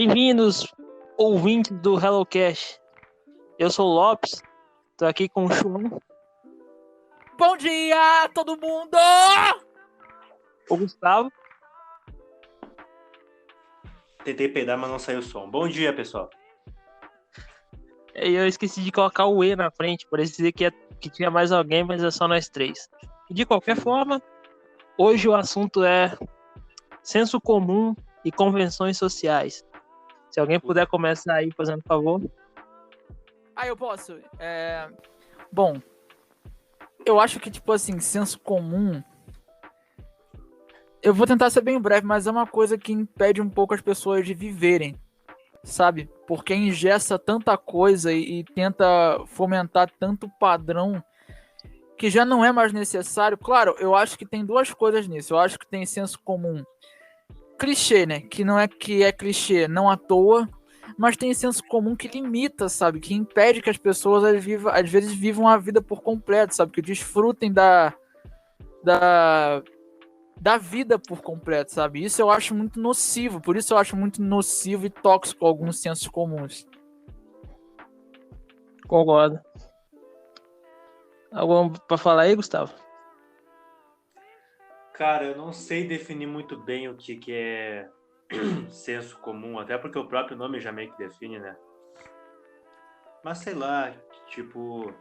Bem-vindos, ouvintes do HelloCast. Eu sou o Lopes, tô aqui com o João. Bom dia, todo mundo! O Gustavo. Tentei peidar, mas não saiu o som. Bom dia, pessoal. E eu esqueci de colocar o E na frente, parecia que tinha mais alguém, mas é só nós três. De qualquer forma, hoje o assunto é senso comum e convenções sociais. Se alguém puder começar aí, fazendo favor. Eu posso. Bom, eu acho que, senso comum... Eu vou tentar ser bem breve, mas é uma coisa que impede um pouco as pessoas de viverem, sabe? Porque engessa tanta coisa e tenta fomentar tanto padrão que já não é mais necessário. Claro, eu acho que tem duas coisas nisso. Eu acho que tem senso comum clichê, né? Que não é que é clichê não à toa, mas tem senso comum que limita, sabe? Que impede que as pessoas às vezes vivam a vida por completo, sabe? Que desfrutem da vida por completo, sabe? Isso eu acho muito nocivo, por isso eu acho muito nocivo e tóxico alguns sensos comuns. Concordo. Algum pra falar aí, Gustavo? Cara, eu não sei definir muito bem o que é senso comum, até porque o próprio nome já meio que define, né? Mas sei lá, tipo...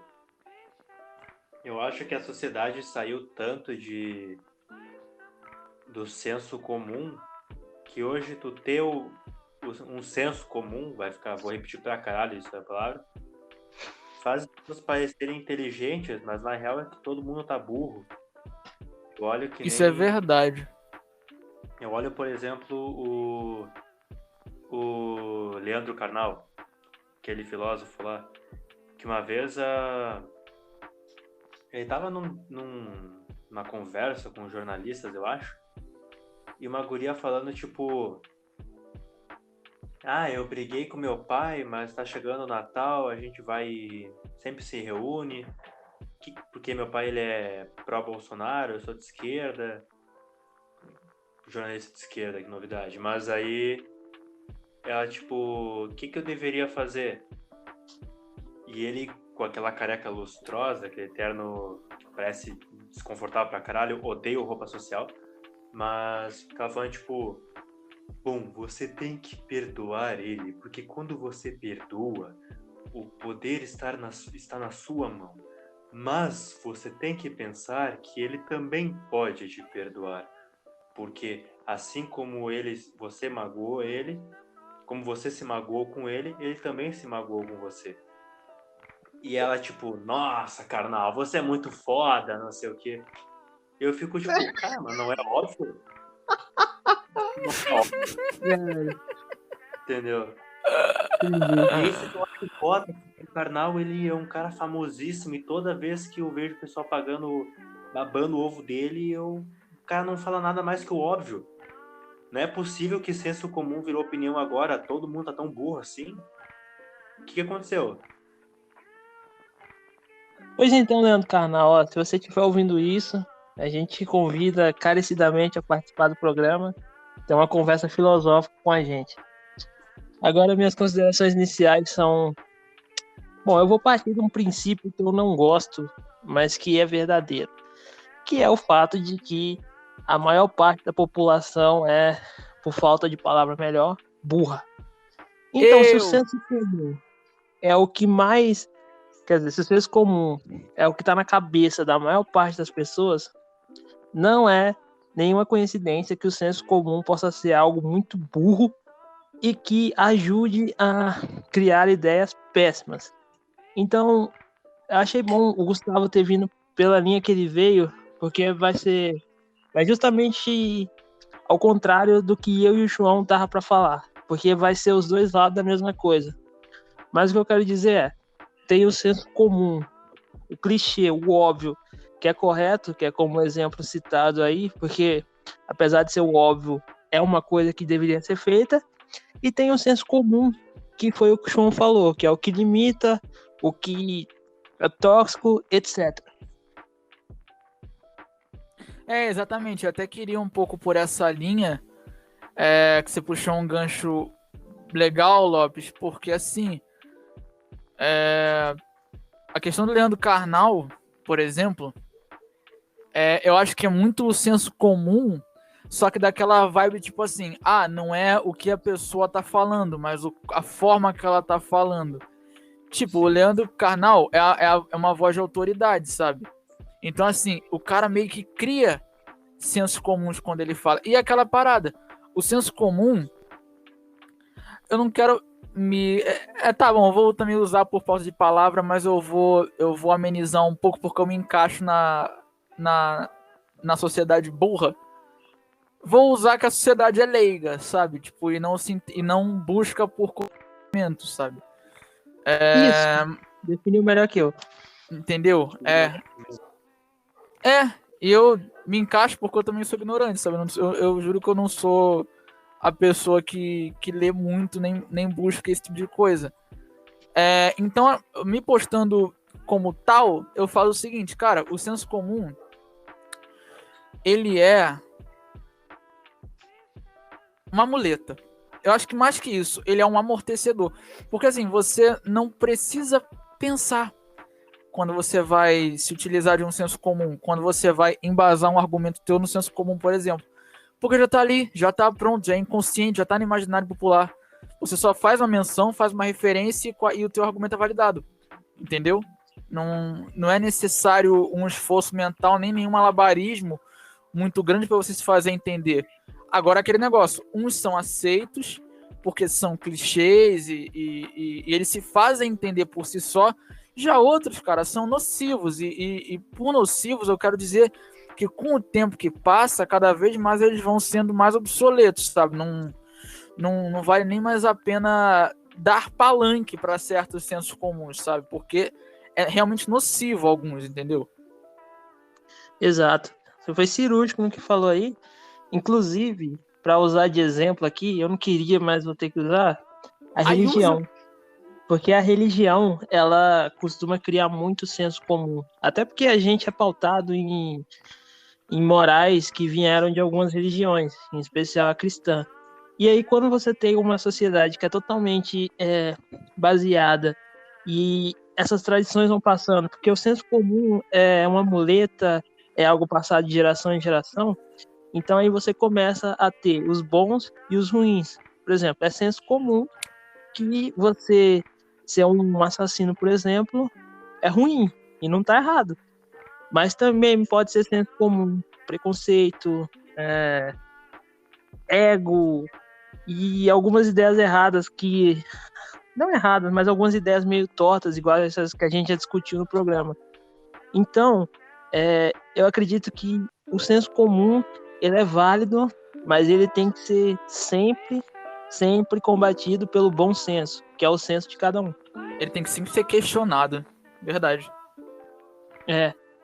Eu acho que a sociedade saiu tanto do senso comum que hoje tu ter um senso comum, vou repetir pra caralho isso é a palavra, faz as pessoas parecerem inteligentes, mas na real é que todo mundo tá burro. Isso é verdade. Eu olho, por exemplo, o Leandro Carnal, aquele filósofo lá, que uma vez ele tava numa conversa com jornalistas, eu acho, e uma guria falando, tipo... eu briguei com meu pai, mas tá chegando o Natal, a gente sempre se reúne, porque meu pai ele é pró-Bolsonaro, eu sou de esquerda, jornalista de esquerda, que novidade. Mas aí ela, tipo, o que eu deveria fazer? E ele, com aquela careca lustrosa, aquele terno que parece desconfortável pra caralho, odeio roupa social, mas ficava falando, tipo... Bom, você tem que perdoar ele, porque quando você perdoa, o poder está na sua mão. Mas você tem que pensar que ele também pode te perdoar, porque assim como você magoou ele, como você se magoou com ele, ele também se magoou com você. E ela tipo, nossa, carnal, você é muito foda, não sei o quê. Eu fico tipo, cara, mas não é óbvio? Entendeu? E isso que eu acho foda. O Karnal, ele é um cara famosíssimo e toda vez que eu vejo o pessoal babando o ovo dele, o cara não fala nada mais que o óbvio. Não é possível que senso comum virou opinião agora, todo mundo tá tão burro assim. O que aconteceu? Pois então, Leandro Carnal, ó, se você estiver ouvindo isso, a gente te convida carecidamente a participar do programa, ter uma conversa filosófica com a gente. Agora, minhas considerações iniciais são... Bom, eu vou partir de um princípio que eu não gosto, mas que é verdadeiro, que é o fato de que a maior parte da população é, por falta de palavra melhor, burra. Então, se o senso comum é o que mais... Quer dizer, se o senso comum é o que está na cabeça da maior parte das pessoas, não é nenhuma coincidência que o senso comum possa ser algo muito burro e que ajude a criar ideias péssimas. Então, eu achei bom o Gustavo ter vindo pela linha que ele veio, porque vai justamente ao contrário do que eu e o João tava para falar, porque vai ser os dois lados da mesma coisa. Mas o que eu quero dizer é, tem o senso comum, o clichê, o óbvio, que é correto, que é como exemplo citado aí, porque apesar de ser o óbvio, é uma coisa que deveria ser feita, e tem o senso comum, que foi o que o João falou, que é o que limita, o que é tóxico, etc. Exatamente. Eu até queria um pouco por essa linha, que você puxou um gancho legal, Lopes, porque assim, a questão do Leandro Carnal, por exemplo, eu acho que é muito o senso comum, só que daquela vibe tipo assim, não é o que a pessoa tá falando, mas a forma que ela tá falando. Tipo, o Leandro Carnal é uma voz de autoridade, sabe? Então, assim, o cara meio que cria sensos comuns quando ele fala. E aquela parada, o senso comum, eu não quero me... tá bom, eu vou também usar por falta de palavra, mas eu vou amenizar um pouco porque eu me encaixo na sociedade burra. Vou usar que a sociedade é leiga, sabe? Tipo, e não busca por conhecimento, sabe? Isso, definiu melhor que eu. Entendeu? E eu me encaixo porque eu também sou ignorante, sabe? Eu juro que eu não sou a pessoa que lê muito, nem busca esse tipo de coisa. Então, me postando como tal, eu falo o seguinte, cara, o senso comum, ele é uma muleta. Eu acho que mais que isso, ele é um amortecedor. Porque assim, você não precisa pensar quando você vai se utilizar de um senso comum, quando você vai embasar um argumento teu no senso comum, por exemplo. Porque já tá ali, já tá pronto, já é inconsciente, já tá no imaginário popular. Você só faz uma menção, faz uma referência e o teu argumento é validado. Entendeu? Não é necessário um esforço mental, nem nenhum malabarismo muito grande para você se fazer entender. Agora, aquele negócio, uns são aceitos porque são clichês e eles se fazem entender por si só, já outros, cara, são nocivos e por nocivos eu quero dizer que com o tempo que passa, cada vez mais eles vão sendo mais obsoletos, sabe? Não vale nem mais a pena dar palanque para certos sensos comuns, sabe? Porque é realmente nocivo alguns, entendeu? Exato. Você foi cirúrgico no que falou aí. Inclusive, para usar de exemplo aqui, eu não queria, mas vou ter que usar a religião. Porque a religião, ela costuma criar muito senso comum. Até porque a gente é pautado em morais que vieram de algumas religiões, em especial a cristã. E aí, quando você tem uma sociedade que é totalmente baseada e essas tradições vão passando, porque o senso comum é uma muleta, é algo passado de geração em geração, então aí você começa a ter os bons e os ruins. Por exemplo, é senso comum que você ser um assassino, por exemplo, é ruim e não está errado. Mas também pode ser senso comum preconceito, ego e algumas ideias erradas que... Não erradas, mas algumas ideias meio tortas, igual essas que a gente já discutiu no programa. Então, eu acredito que o senso comum, ele é válido, mas ele tem que ser sempre combatido pelo bom senso, que é o senso de cada um. Ele tem que sempre ser questionado. Verdade.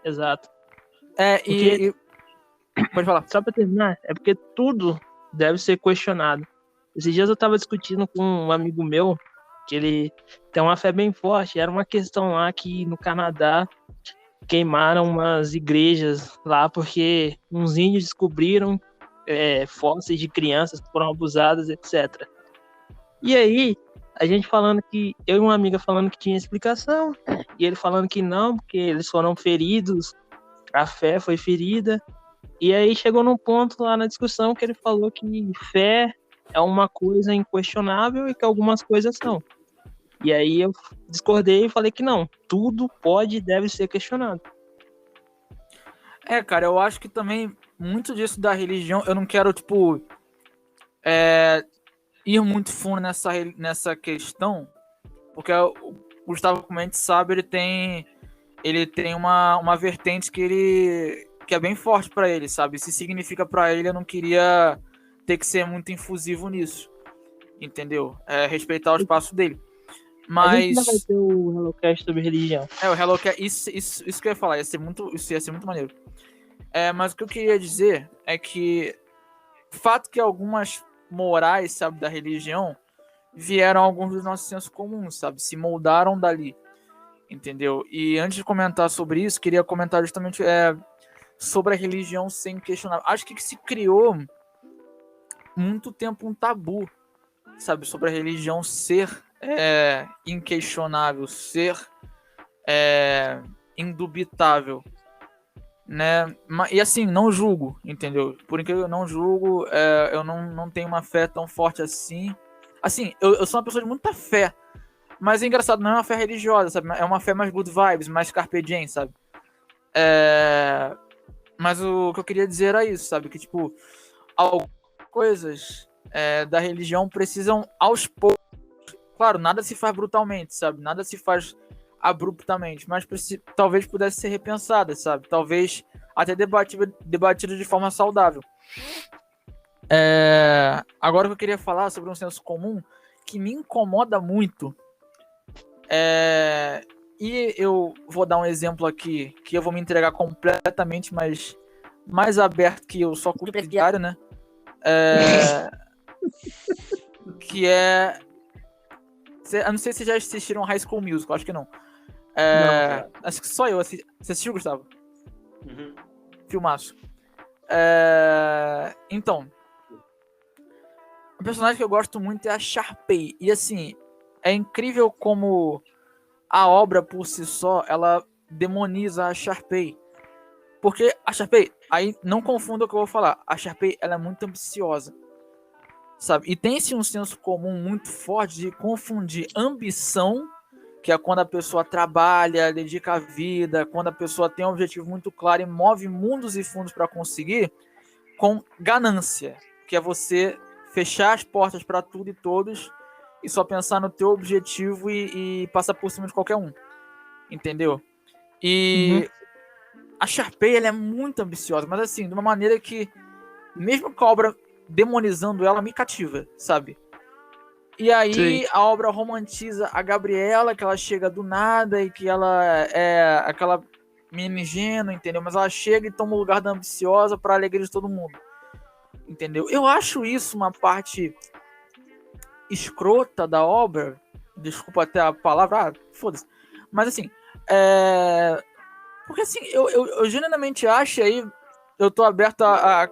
Exato. Porque... Pode falar. Só para terminar, é porque tudo deve ser questionado. Esses dias eu estava discutindo com um amigo meu, que ele tem uma fé bem forte. Era uma questão lá que no Canadá queimaram umas igrejas lá porque uns índios descobriram fósseis de crianças que foram abusadas, etc. E aí, a gente falando que... Eu e uma amiga falando que tinha explicação, e ele falando que não, porque eles foram feridos, a fé foi ferida. E aí chegou num ponto lá na discussão que ele falou que fé é uma coisa inquestionável e que algumas coisas são. E aí eu discordei e falei que não, tudo pode e deve ser questionado. Cara, eu acho que também muito disso da religião, eu não quero, tipo, ir muito fundo nessa questão, porque o Gustavo, como a gente sabe, ele tem uma vertente que é bem forte pra ele, sabe? Se significa pra ele, eu não queria ter que ser muito infusivo nisso, entendeu? Respeitar o espaço dele. Mas... A gente ainda vai ter o HelloCast sobre religião. O HelloCast, isso que eu ia falar, isso ia ser muito maneiro. Mas o que eu queria dizer é que o fato que algumas morais, sabe, da religião vieram alguns dos nossos sensos comuns, sabe? Se moldaram dali, entendeu? E antes de comentar sobre isso, queria comentar justamente sobre a religião ser inquestionável. Acho que se criou muito tempo um tabu sabe, sobre a religião ser inquestionável, ser indubitável, né? E assim, não julgo, entendeu? Por incrível que eu não julgo, eu não tenho uma fé tão forte assim. Assim, eu sou uma pessoa de muita fé, mas é engraçado, não é uma fé religiosa, sabe? É uma fé mais good vibes, mais carpe diem, sabe? Mas o que eu queria dizer era isso, sabe? Que, tipo, algumas coisas da religião precisam aos poucos. Claro, nada se faz brutalmente, sabe? Nada se faz abruptamente, mas talvez pudesse ser repensada, sabe? Talvez até debatida de forma saudável. Agora que eu queria falar sobre um senso comum que me incomoda muito, e eu vou dar um exemplo aqui, que eu vou me entregar completamente, mas mais aberto que eu só curto presidiário, né? Que é... Eu não sei se já assistiram High School Musical, acho que não. Acho que só eu assisti. Você assistiu, Gustavo? Uhum. Filmaço. Então, o personagem que eu gosto muito é a Sharpay. E assim, é incrível como a obra por si só, ela demoniza a Sharpay. Porque a Sharpay, aí não confunda o que eu vou falar, a Sharpay, ela é muito ambiciosa, sabe? E tem-se um senso comum muito forte de confundir ambição, que é quando a pessoa trabalha, dedica a vida, quando a pessoa tem um objetivo muito claro e move mundos e fundos para conseguir, com ganância, que é você fechar as portas para tudo e todos e só pensar no teu objetivo e passar por cima de qualquer um, entendeu? E a Sharpay, ela é muito ambiciosa, mas assim, de uma maneira que, mesmo com a obra demonizando ela, me cativa, sabe? E aí Sim. a obra romantiza a Gabriela, que ela chega do nada e que ela é aquela menina ingênua, entendeu? Mas ela chega e toma o lugar da ambiciosa para alegria de todo mundo, entendeu? Eu acho isso uma parte escrota da obra, desculpa até a palavra, foda-se. Mas assim, porque assim, eu genuinamente acho, e aí eu tô aberto a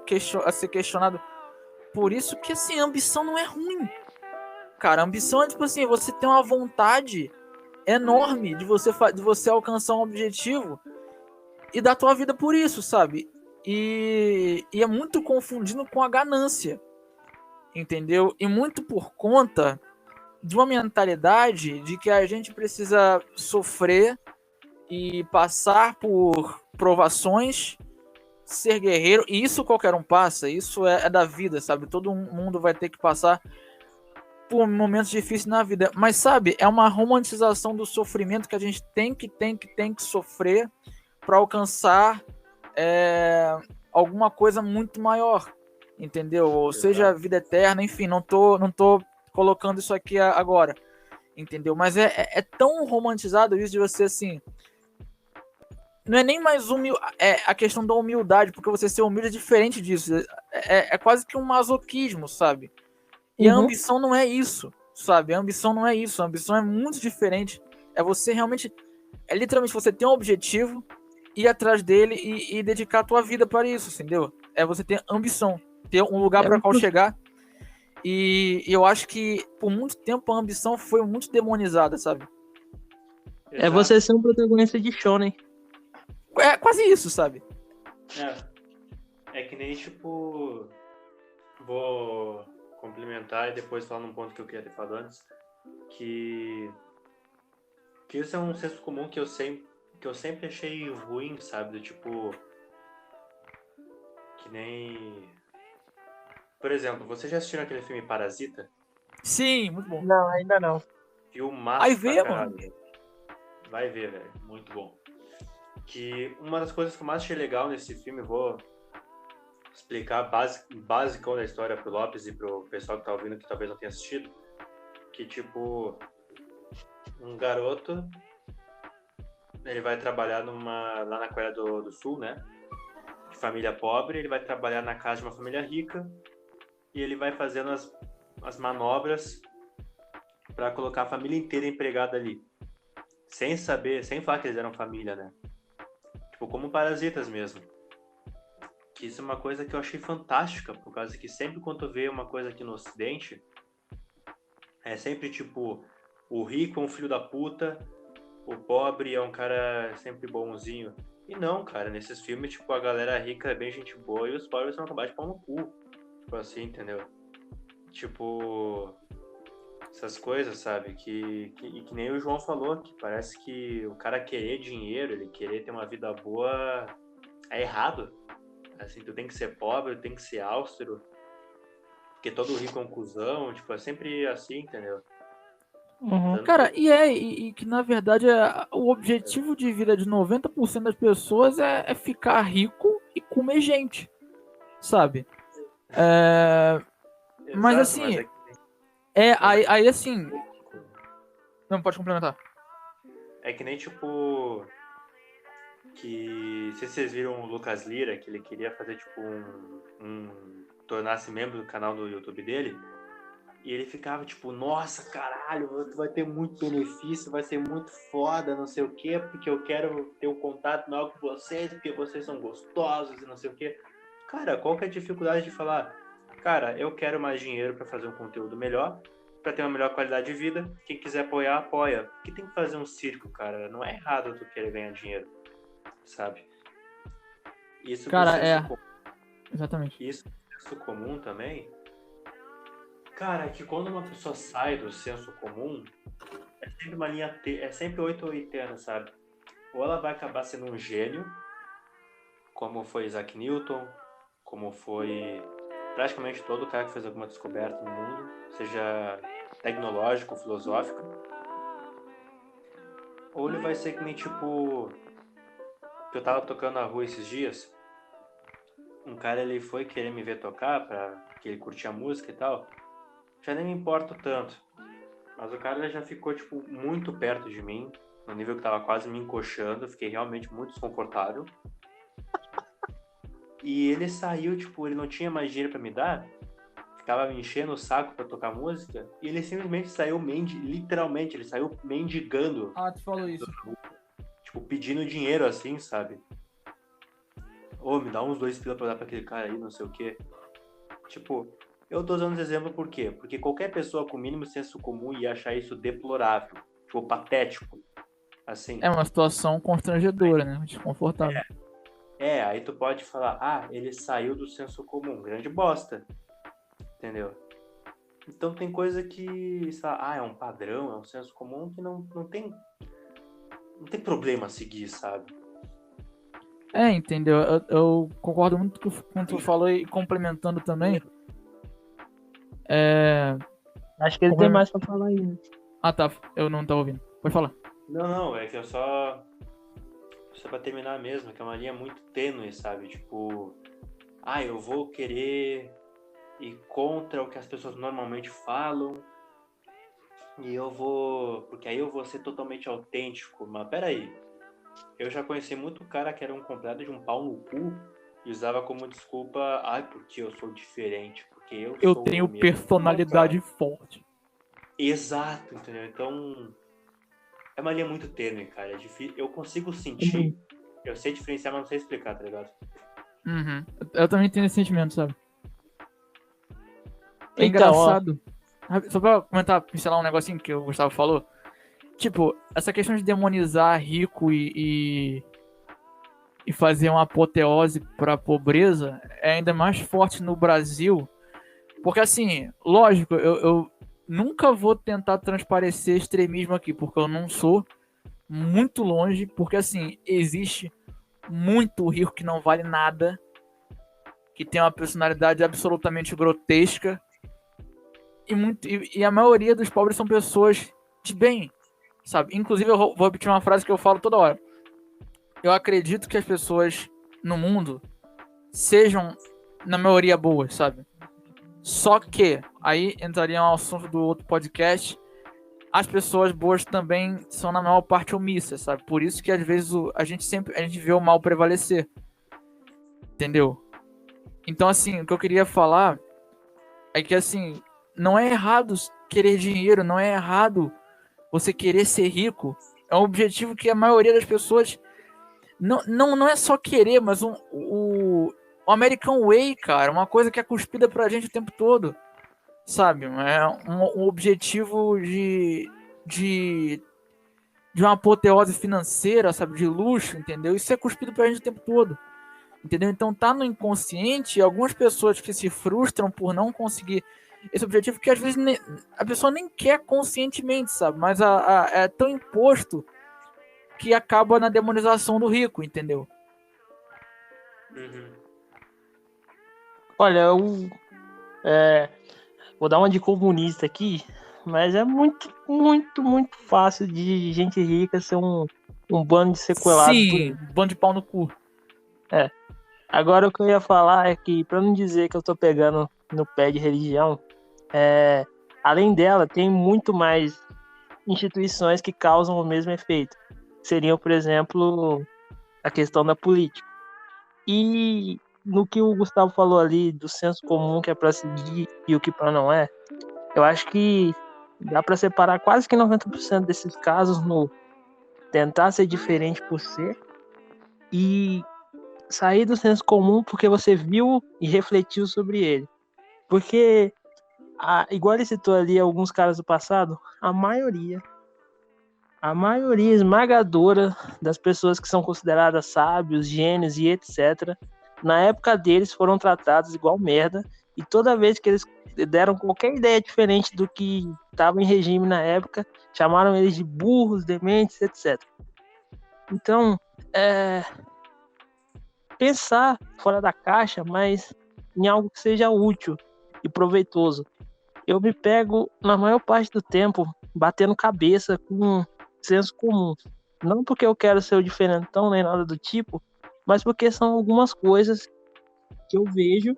ser questionado por isso, que assim, a ambição não é ruim. Cara, a ambição é tipo assim, você tem uma vontade enorme de você alcançar um objetivo e dar tua vida por isso, sabe? E é muito confundido com a ganância, entendeu? E muito por conta de uma mentalidade de que a gente precisa sofrer e passar por provações, ser guerreiro, e isso qualquer um passa, isso é da vida, sabe? Todo mundo vai ter que passar por momentos difíceis na vida, mas sabe, é uma romantização do sofrimento que a gente tem que sofrer para alcançar alguma coisa muito maior, entendeu? Ou seja, a vida eterna, enfim, não tô colocando isso aqui agora, entendeu? Mas é tão romantizado isso de você, assim, não é nem mais a questão da humildade, porque você ser humilde é diferente disso, é quase que um masoquismo, sabe? E a ambição não é isso, sabe? A ambição não é isso. A ambição é muito diferente. É você realmente... É literalmente você ter um objetivo, ir atrás dele e dedicar a tua vida para isso, entendeu? É você ter ambição. Ter um lugar para qual chegar. E eu acho que, por muito tempo, a ambição foi muito demonizada, sabe? É você ser um protagonista de shonen. É quase isso, sabe? É que nem, tipo... Vou complementar e depois falar num ponto que eu queria ter falado antes, que isso é um senso comum que eu sempre achei ruim, sabe? Do tipo, que nem... Por exemplo, vocês já assistiram aquele filme Parasita? Sim, muito bom. Não, ainda não. Filmaço Aí vê, pra caralho. mano. Vai ver, velho. Muito bom. Que uma das coisas que eu mais achei legal nesse filme, vou explicar basicão da história pro Lopes e pro pessoal que tá ouvindo que talvez não tenha assistido, que tipo, um garoto, ele vai trabalhar lá na Coreia do Sul, né, de família pobre, ele vai trabalhar na casa de uma família rica e ele vai fazendo as manobras para colocar a família inteira empregada ali, sem falar que eles eram família, né, tipo, como parasitas mesmo. Que isso é uma coisa que eu achei fantástica, por causa que sempre quando tu vê uma coisa aqui no Ocidente, É sempre tipo, o rico é um filho da puta, o pobre é um cara sempre bonzinho. E não, cara, nesses filmes, tipo, a galera rica é bem gente boa e os pobres são acabar de pau no cu. Tipo assim, entendeu? Tipo, essas coisas, sabe? Que nem o João falou, que parece que o cara querer dinheiro, ele querer ter uma vida boa é errado. Assim, tu tem que ser pobre, tu tem que ser austero, porque todo rico é um cuzão, tipo, é sempre assim, entendeu? Uhum. Cara, e que na verdade o objetivo de vida de 90% das pessoas é ficar rico e comer gente, sabe? Mas Exato, assim, mas é aí assim, não pode complementar. é que nem, tipo, que se vocês viram o Lucas Lira, que ele queria fazer, tipo, tornar-se membro do canal do YouTube dele, e ele ficava, tipo, nossa, caralho, tu vai ter muito benefício, vai ser muito foda, não sei o quê, porque eu quero ter um contato maior com vocês, porque vocês são gostosos e não sei o quê. Cara, qual que é a dificuldade de falar, cara, eu quero mais dinheiro para fazer um conteúdo melhor, para ter uma melhor qualidade de vida, quem quiser apoiar, apoia. Porque tem que fazer um circo, cara, não é errado tu querer ganhar dinheiro, sabe? Isso do Cara, senso comum, exatamente. isso do senso comum também, cara, é que quando uma pessoa sai do senso comum, é sempre uma linha é sempre 8 ou 80, sabe? Ou ela vai acabar sendo um gênio, como foi Isaac Newton, como foi praticamente todo cara que fez alguma descoberta no mundo, seja tecnológico, filosófico, ou ele vai ser que nem tipo, que eu tava tocando na rua esses dias, um cara ele foi querer me ver tocar, que ele curtia música e tal, já nem me importo tanto, mas o cara já ficou tipo muito perto de mim, no nível que tava quase me encoxando, eu fiquei realmente muito desconfortável. E ele saiu, tipo, ele não tinha mais dinheiro pra me dar, ficava me enchendo o saco pra tocar música, e ele simplesmente saiu literalmente, ele saiu mendigando, Ah, tu falou isso. tipo, pedindo dinheiro assim, sabe? Ô, me dá uns 2 pila pra dar pra aquele cara aí, não sei o quê. Tipo, eu tô usando esse exemplo por quê? Porque qualquer pessoa com o mínimo senso comum ia achar isso deplorável, tipo, patético, assim. É uma situação constrangedora, né? Desconfortável. Aí tu pode falar, ah, ele saiu do senso comum, grande bosta, entendeu? Então tem coisa que, sei lá, é um padrão, é um senso comum que não tem problema a seguir, sabe? Entendeu? Eu concordo muito com o que tu falou e complementando também. Acho que ele tem mais pra falar ainda. Ah, tá. Eu não tava ouvindo. Pode falar. Não, é que eu só pra terminar mesmo, que é uma linha muito tênue, sabe? Tipo, eu vou querer ir contra o que as pessoas normalmente falam e porque aí eu vou ser totalmente autêntico. Mas peraí, eu já conheci muito cara que era um completo de um pau no cu e usava como desculpa, porque eu sou diferente, porque Eu sou tenho eu mesmo. personalidade forte. Exato, entendeu? Então, é uma linha muito tênue, cara. É difícil. Eu consigo sentir, eu sei diferenciar, mas não sei explicar, tá ligado? Uhum. Eu também tenho esse sentimento, sabe? É Então, engraçado. Só pra comentar, pincelar um negocinho que o Gustavo falou. Tipo, essa questão de demonizar rico e fazer uma apoteose pra pobreza é ainda mais forte no Brasil. Porque assim, lógico, eu nunca vou tentar transparecer extremismo aqui, porque eu não sou, muito longe, porque assim, existe muito rico que não vale nada, que tem uma personalidade absolutamente grotesca, e a maioria dos pobres são pessoas de bem, sabe? Inclusive, eu vou repetir uma frase que eu falo toda hora. Eu acredito que as pessoas no mundo sejam, na maioria, boas, sabe? Só que, aí entraria um assunto do outro podcast, as pessoas boas também são, na maior parte, omissas, sabe? Por isso que, às vezes, a gente vê o mal prevalecer. Entendeu? Então, assim, o que eu queria falar é que, assim, não é errado querer dinheiro, não é errado você querer ser rico. É um objetivo que a maioria das pessoas não é só querer, mas o American Way, cara, uma coisa que é cuspida pra gente o tempo todo. sabe? É um objetivo de uma apoteose financeira, sabe? De luxo, entendeu? Isso é cuspido pra gente o tempo todo, entendeu? Então tá no inconsciente, e algumas pessoas que se frustram por não conseguir esse objetivo, que às vezes a pessoa nem quer conscientemente, sabe? Mas é tão imposto que acaba na demonização do rico, entendeu? Uhum. Olha, vou dar uma de comunista aqui, mas é muito, muito, muito fácil de gente rica ser um bando de sequelado. Sim, bando de pau no cu. Agora o que eu ia falar é que, pra não dizer que eu tô pegando no pé de religião, além dela, tem muito mais instituições que causam o mesmo efeito. Seriam, por exemplo, a questão da política. E no que o Gustavo falou ali do senso comum que é para seguir e o que para não é, eu acho que dá para separar quase que 90% desses casos no tentar ser diferente por ser e sair do senso comum porque você viu e refletiu sobre ele. Porque, igual ele citou ali alguns caras do passado, a maioria esmagadora das pessoas que são consideradas sábios, gênios e etc., na época deles foram tratados igual merda, e toda vez que eles deram qualquer ideia diferente do que estava em regime na época, chamaram eles de burros, dementes, etc. Então, pensar fora da caixa, mas em algo que seja útil e proveitoso. Eu me pego, na maior parte do tempo, batendo cabeça com senso comum. Não porque eu quero ser o diferentão nem nada do tipo, mas porque são algumas coisas que eu vejo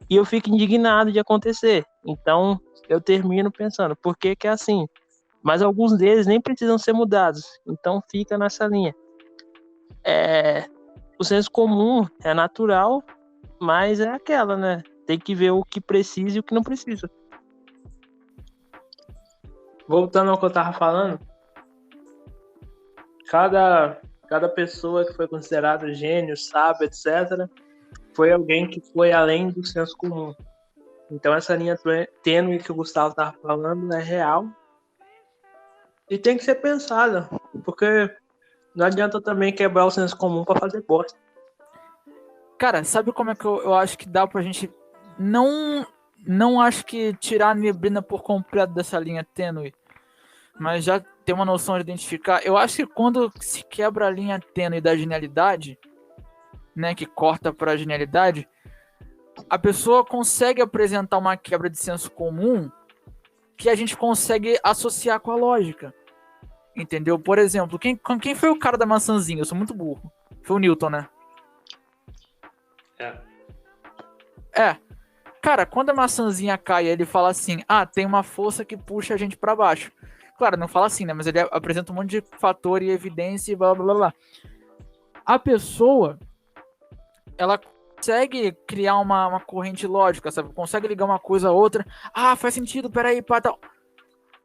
e eu fico indignado de acontecer. Então eu termino pensando, por que é assim? Mas alguns deles nem precisam ser mudados. Então fica nessa linha. O senso comum é natural, mas é aquela, né? Tem que ver o que precisa e o que não precisa. Voltando ao que eu tava falando, cada pessoa que foi considerada gênio, sábio, etc., foi alguém que foi além do senso comum. Então essa linha tênue que o Gustavo estava falando é real e tem que ser pensada, porque não adianta também quebrar o senso comum para fazer bosta. Cara, sabe como é que eu acho que dá pra gente não acho que tirar a neblina por completo dessa linha tênue, mas já ter uma noção de identificar. Eu acho que quando se quebra a linha tênue da genialidade, né, que corta para a genialidade, a pessoa consegue apresentar uma quebra de senso comum que a gente consegue associar com a lógica. Entendeu? Por exemplo, quem foi o cara da maçãzinha? Eu sou muito burro. Foi o Newton, né? Cara, quando a maçãzinha cai, ele fala assim: tem uma força que puxa a gente para baixo. Claro, não fala assim, né? Mas ele apresenta um monte de fator e evidência e blá blá blá. A pessoa, ela consegue criar uma corrente lógica, sabe? Consegue ligar uma coisa a outra. Faz sentido, peraí, pá, tal.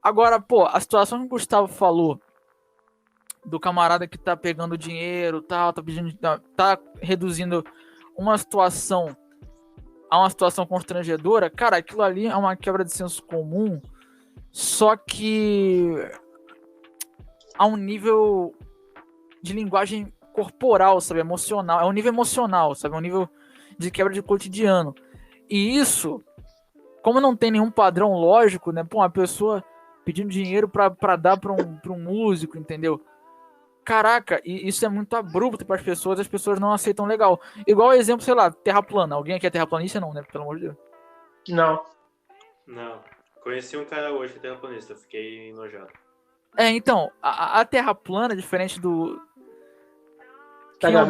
Agora, pô, a situação que o Gustavo falou do camarada que tá pegando dinheiro, tal, tá reduzindo uma situação a uma situação constrangedora, cara, aquilo ali é uma quebra de senso comum, só que a um nível de linguagem corporal, sabe, emocional, é um nível emocional, sabe, é um nível de quebra de cotidiano. E isso, como não tem nenhum padrão lógico, né, pô, uma pessoa pedindo dinheiro pra dar pra um músico, entendeu? Caraca, e isso é muito abrupto para as pessoas não aceitam legal. Igual exemplo, sei lá, terra plana. Alguém aqui é terraplanista? Não, né? Pelo amor de Deus. Não. Conheci um cara hoje que é terraplanista, fiquei enojado. Então, a terra plana, diferente do... Quem é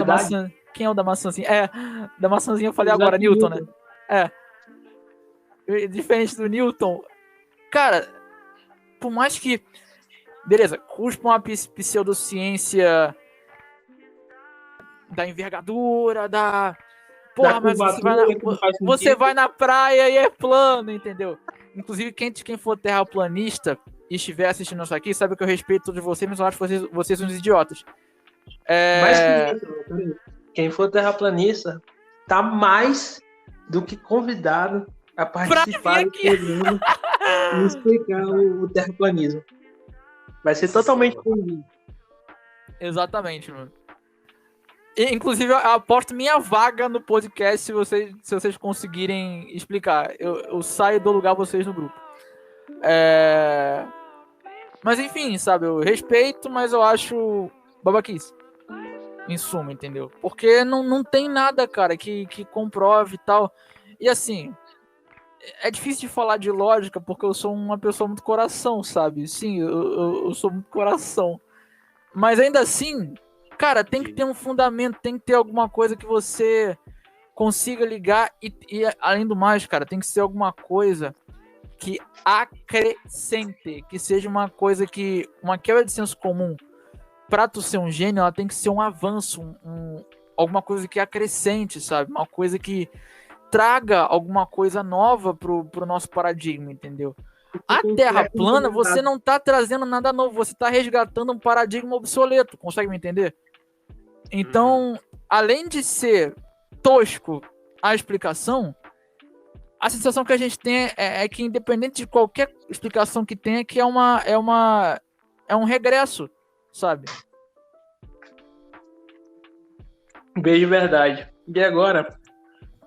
o da maçãzinha? Da maçãzinha eu falei agora, Newton, né? Diferente do Newton. Cara, por mais que... Beleza, cuspa uma pseudociência da envergadura, Porra, mas você vai na praia e é plano, entendeu? Inclusive, quem for terraplanista e estiver assistindo isso aqui, sabe que eu respeito todos vocês, mas eu acho que vocês são uns idiotas. Mais que isso, quem for terraplanista tá mais do que convidado a participar do programa e explicar o terraplanismo. Vai ser totalmente bem-vindo. Exatamente, mano. E, inclusive, eu aposto minha vaga no podcast se vocês conseguirem explicar. Eu saio do lugar vocês no grupo. Mas enfim, sabe, eu respeito, mas eu acho babaquice. Em suma, entendeu? Porque não tem nada, cara, que comprove e tal. E assim, é difícil de falar de lógica porque eu sou uma pessoa muito coração, sabe? Sim, eu sou muito coração. Mas ainda assim, cara, tem que ter um fundamento, tem que ter alguma coisa que você consiga ligar e além do mais, cara, tem que ser alguma coisa que acrescente, que seja uma coisa que, uma quebra de senso comum. Pra tu ser um gênio, ela tem que ser um avanço, alguma coisa que acrescente, sabe? Uma coisa que traga alguma coisa nova pro nosso paradigma, entendeu? A Terra plana, você não tá trazendo nada novo, você tá resgatando um paradigma obsoleto, consegue me entender? Então, além de ser tosco a explicação, a sensação que a gente tem é que, independente de qualquer explicação que tenha, que é um regresso, sabe? Beijo, verdade. E agora,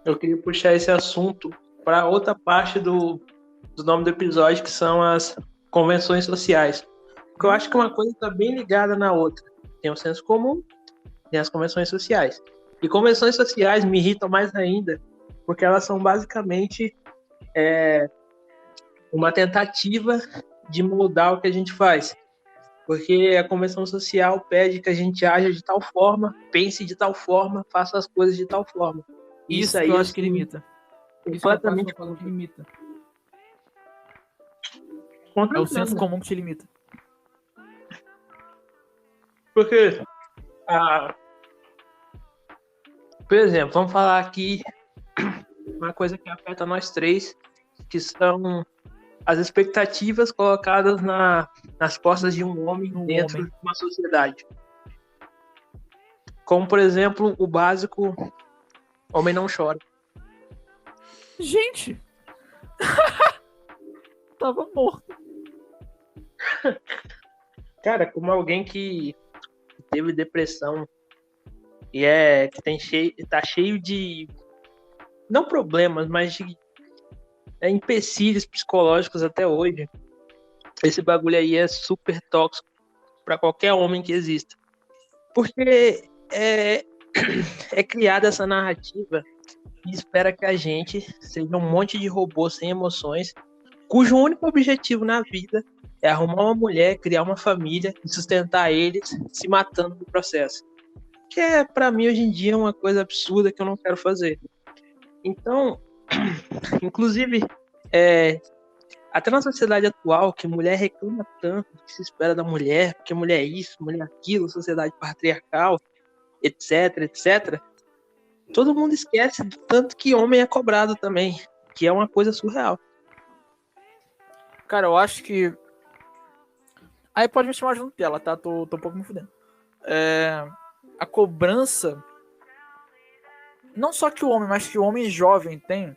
eu queria puxar esse assunto para outra parte do nome do episódio, que são as convenções sociais. Porque eu acho que uma coisa está bem ligada na outra. Tem o senso comum, tem as convenções sociais. E convenções sociais me irritam mais ainda, porque elas são basicamente uma tentativa de moldar o que a gente faz. Porque a convenção social pede que a gente aja de tal forma, pense de tal forma, faça as coisas de tal forma. Isso aí eu acho que limita. Completamente que limita. contra É o senso comum que te limita. Porque, por exemplo, vamos falar aqui uma coisa que afeta nós três, que são as expectativas colocadas nas costas de um homem dentro de uma sociedade. Como, por exemplo, o básico, homem não chora. Gente! Tava morto. Cara, como alguém que teve depressão e tá cheio de, não problemas, mas de empecilhos psicológicos até hoje, esse bagulho aí é super tóxico para qualquer homem que exista. Porque é criada essa narrativa que espera que a gente seja um monte de robô sem emoções, cujo único objetivo na vida é arrumar uma mulher, criar uma família e sustentar eles, se matando no processo. Que para mim, hoje em dia, uma coisa absurda que eu não quero fazer. Então, inclusive, até na sociedade atual, que mulher reclama tanto do que se espera da mulher, porque mulher é isso, mulher é aquilo, sociedade patriarcal, etc, etc, todo mundo esquece do tanto que homem é cobrado também, que é uma coisa surreal. Cara, eu acho que... Aí pode me chamar de Nutella, tá? Tô um pouco me fudendo. A cobrança, não só que o homem, mas que o homem jovem tem,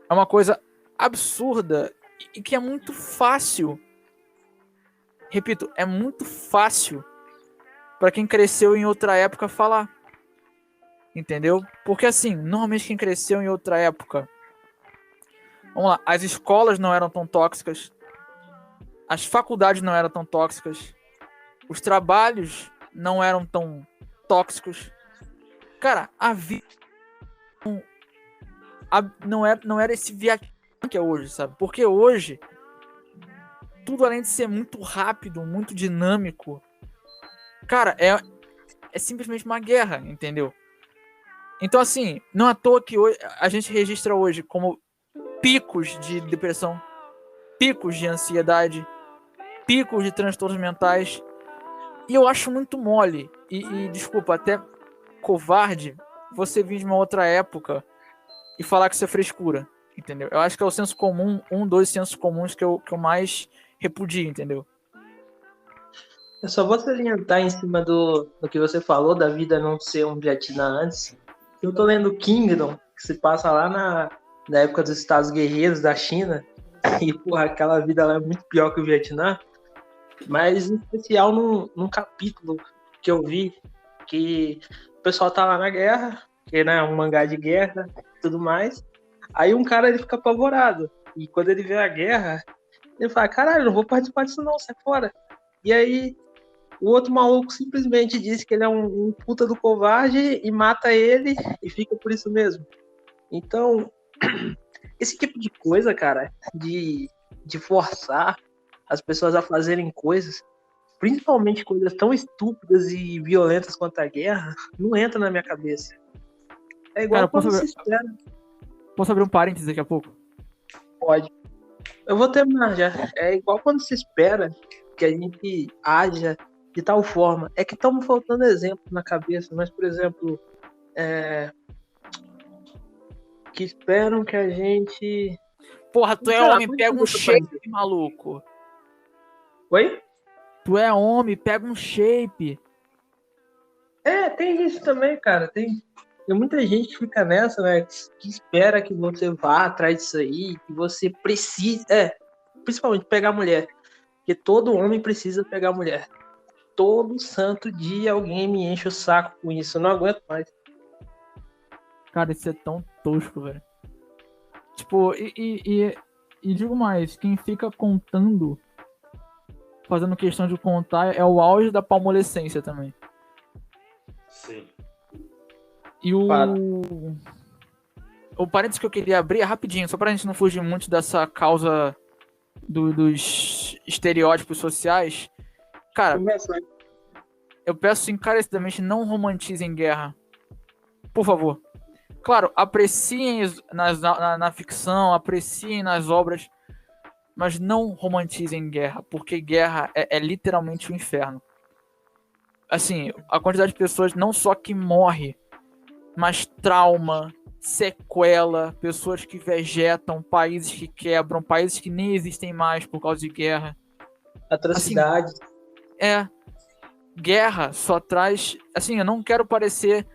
é uma coisa absurda e que é muito fácil. Repito, é muito fácil para quem cresceu em outra época falar. Entendeu? Porque assim, normalmente quem cresceu em outra época, vamos lá, as escolas não eram tão tóxicas, as faculdades não eram tão tóxicas, os trabalhos não eram tão tóxicos. Cara, a vida não era esse viagem que é hoje, sabe? Porque hoje, tudo além de ser muito rápido, muito dinâmico, cara, é simplesmente uma guerra, entendeu? Então, assim, não é à toa que hoje, a gente registra hoje como picos de depressão, picos de ansiedade, picos de transtornos mentais. E eu acho muito mole e desculpa, até covarde você vir de uma outra época e falar que isso é frescura, entendeu? Eu acho que é o senso comum, dos sensos comuns que eu mais repudio, entendeu? Eu só vou salientar em cima do que você falou, da vida não ser um Vietnã antes. Eu tô lendo Kingdom, que se passa lá na época dos Estados Guerreiros da China, e, porra, aquela vida lá é muito pior que o Vietnã, mas em especial num capítulo que eu vi, que o pessoal tá lá na guerra, que é, né, um mangá de guerra e tudo mais, aí um cara ele fica apavorado, e quando ele vê a guerra, ele fala, caralho, não vou participar disso não, sai fora. E aí o outro maluco simplesmente diz que ele é um puta do covarde e mata ele e fica por isso mesmo. Então, esse tipo de coisa, cara, de forçar as pessoas a fazerem coisas, principalmente coisas tão estúpidas e violentas quanto a guerra, não entra na minha cabeça. É igual Cara, quando se espera. posso abrir um parênteses daqui a pouco? Pode. Eu vou terminar já. É igual quando se espera que a gente haja de tal forma. É que estão me faltando exemplos na cabeça, mas, por exemplo, que esperam que a gente. Porra, tu é Sei lá, homem, como pega que um eu vou shape, maluco. Oi? Tu é homem, pega um shape. Tem isso também, cara. Tem muita gente que fica nessa, né? Que espera que você vá atrás disso aí, que você precisa. Principalmente pegar mulher. Porque todo homem precisa pegar mulher. Todo santo dia alguém me enche o saco com isso. Eu não aguento mais. Cara, isso é tão tosco, velho. Tipo, e digo mais, quem fica contando, fazendo questão de contar, é o auge da palmolescência também. Sim. E o parênteses que eu queria abrir é rapidinho, só pra gente não fugir muito dessa causa dos estereótipos sociais. Cara, eu peço encarecidamente, não romantizem guerra. Por favor. Claro, apreciem na ficção, apreciem nas obras, mas não romantizem guerra, porque guerra é literalmente o inferno. Assim, a quantidade de pessoas não só que morre, mas trauma, sequela, pessoas que vegetam, países que quebram, países que nem existem mais por causa de guerra. Atrocidade. Assim, guerra só traz... Assim, eu não quero parecer